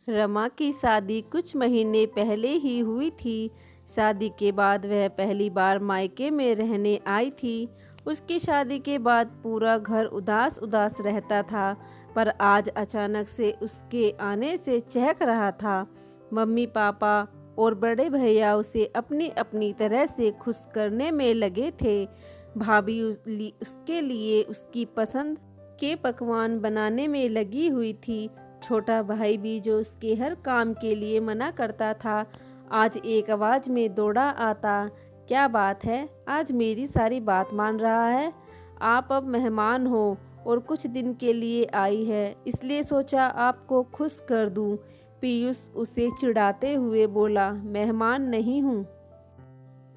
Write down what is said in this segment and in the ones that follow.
रमा की शादी कुछ महीने पहले ही हुई थी। शादी के बाद वह पहली बार मायके में रहने आई थी। उसकी शादी के बाद पूरा घर उदास उदास रहता था, पर आज अचानक से उसके आने से चहक रहा था। मम्मी पापा और बड़े भैया उसे अपनी अपनी तरह से खुश करने में लगे थे। भाभी उसके लिए उसकी पसंद के पकवान बनाने में लगी हुई थी। छोटा भाई भी, जो उसके हर काम के लिए मना करता था, आज एक आवाज़ में दौड़ा आता। क्या बात है, आज मेरी सारी बात मान रहा है? आप अब मेहमान हो और कुछ दिन के लिए आई है, इसलिए सोचा आपको खुश कर दूं। पीयूष उसे चिढ़ाते हुए बोला, मेहमान नहीं हूँ,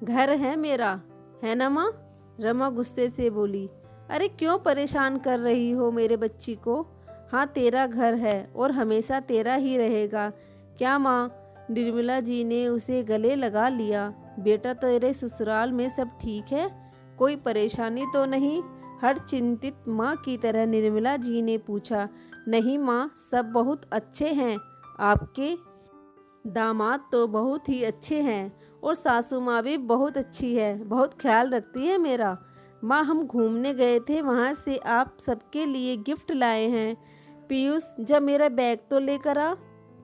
घर है मेरा, है ना माँ? रमा गुस्से से बोली, अरे क्यों परेशान कर रही हो मेरे बच्ची को? हाँ, तेरा घर है और हमेशा तेरा ही रहेगा। क्या माँ? निर्मला जी ने उसे गले लगा लिया। बेटा, तेरे ससुराल में सब ठीक है? कोई परेशानी तो नहीं? हर चिंतित माँ की तरह निर्मला जी ने पूछा। नहीं माँ, सब बहुत अच्छे हैं। आपके दामाद तो बहुत ही अच्छे हैं और सासू माँ भी बहुत अच्छी है, बहुत ख्याल रखती है मेरा। माँ, हम घूमने गए थे, वहाँ से आप सबके लिए गिफ्ट लाए हैं। पीयूष, जब मेरा बैग तो लेकर आ।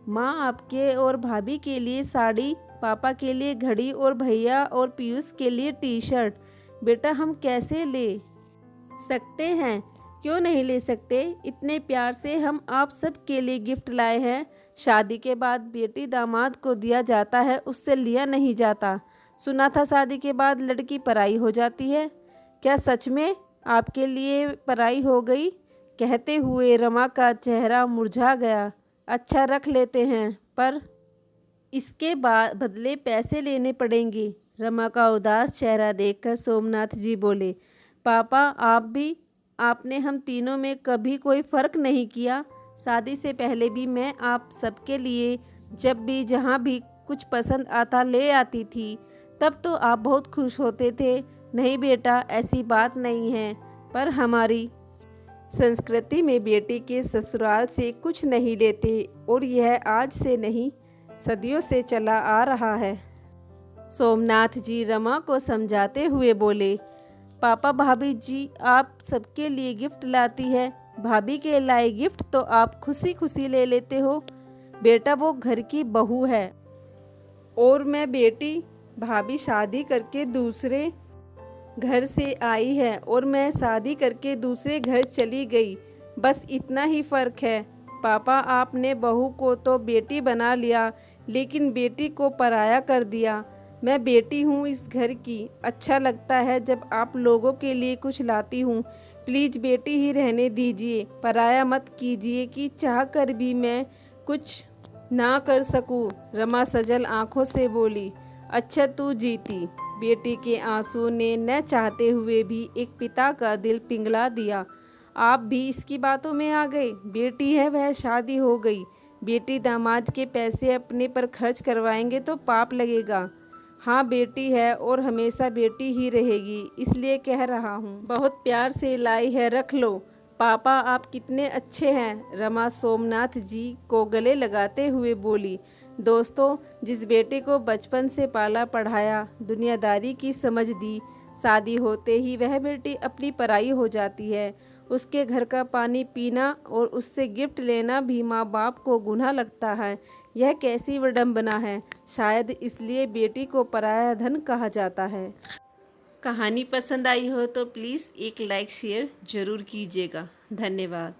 माँ, आपके और भाभी के लिए साड़ी, पापा के लिए घड़ी और भैया और पीयूष के लिए टी शर्ट। बेटा, हम कैसे ले सकते हैं? क्यों नहीं ले सकते? इतने प्यार से हम आप सब के लिए गिफ्ट लाए हैं। शादी के बाद बेटी दामाद को दिया जाता है, उससे लिया नहीं जाता। सुना था शादी के बाद लड़की पराई हो जाती है। क्या सच में आपके लिए पराई हो गई? कहते हुए रमा का चेहरा मुरझा गया। अच्छा, रख लेते हैं, पर इसके बाद बदले पैसे लेने पड़ेंगे। रमा का उदास चेहरा देखकर सोमनाथ जी बोले, पापा आप भी, आपने हम तीनों में कभी कोई फ़र्क नहीं किया। शादी से पहले भी मैं आप सबके लिए जब भी जहाँ भी कुछ पसंद आता ले आती थी, तब तो आप बहुत खुश होते थे। नहीं बेटा, ऐसी बात नहीं है, पर हमारी संस्कृति में बेटी के ससुराल से कुछ नहीं लेते और यह आज से नहीं, सदियों से चला आ रहा है। सोमनाथ जी रमा को समझाते हुए बोले, पापा भाभी जी आप सबके लिए गिफ्ट लाती है, भाभी के लाए गिफ्ट तो आप खुशी खुशी ले लेते हो। बेटा, वो घर की बहू है और मैं बेटी। भाभी शादी करके दूसरे घर से आई है और मैं शादी करके दूसरे घर चली गई, बस इतना ही फ़र्क है। पापा, आपने बहू को तो बेटी बना लिया, लेकिन बेटी को पराया कर दिया। मैं बेटी हूँ इस घर की, अच्छा लगता है जब आप लोगों के लिए कुछ लाती हूँ। प्लीज़ बेटी ही रहने दीजिए, पराया मत कीजिए कि चाह कर भी मैं कुछ ना कर सकूँ। रमा सजल आंखों से बोली, अच्छा तू जीती। बेटी के आंसू ने न चाहते हुए भी एक पिता का दिल पिघला दिया। आप भी इसकी बातों में आ गए? बेटी है, वह शादी हो गई। बेटी दामाद के पैसे अपने पर खर्च करवाएंगे तो पाप लगेगा। हाँ, बेटी है और हमेशा बेटी ही रहेगी, इसलिए कह रहा हूँ। बहुत प्यार से लाई है, रख लो। पापा आप कितने अच्छे हैं, रमा सोमनाथ जी को गले लगाते हुए बोली। दोस्तों, जिस बेटे को बचपन से पाला पढ़ाया, दुनियादारी की समझ दी, शादी होते ही वह बेटी अपनी पराई हो जाती है। उसके घर का पानी पीना और उससे गिफ्ट लेना भी माँ बाप को गुनाह लगता है। यह कैसी विडंबना है। शायद इसलिए बेटी को पराया धन कहा जाता है। कहानी पसंद आई हो तो प्लीज़ एक लाइक शेयर ज़रूर कीजिएगा। धन्यवाद।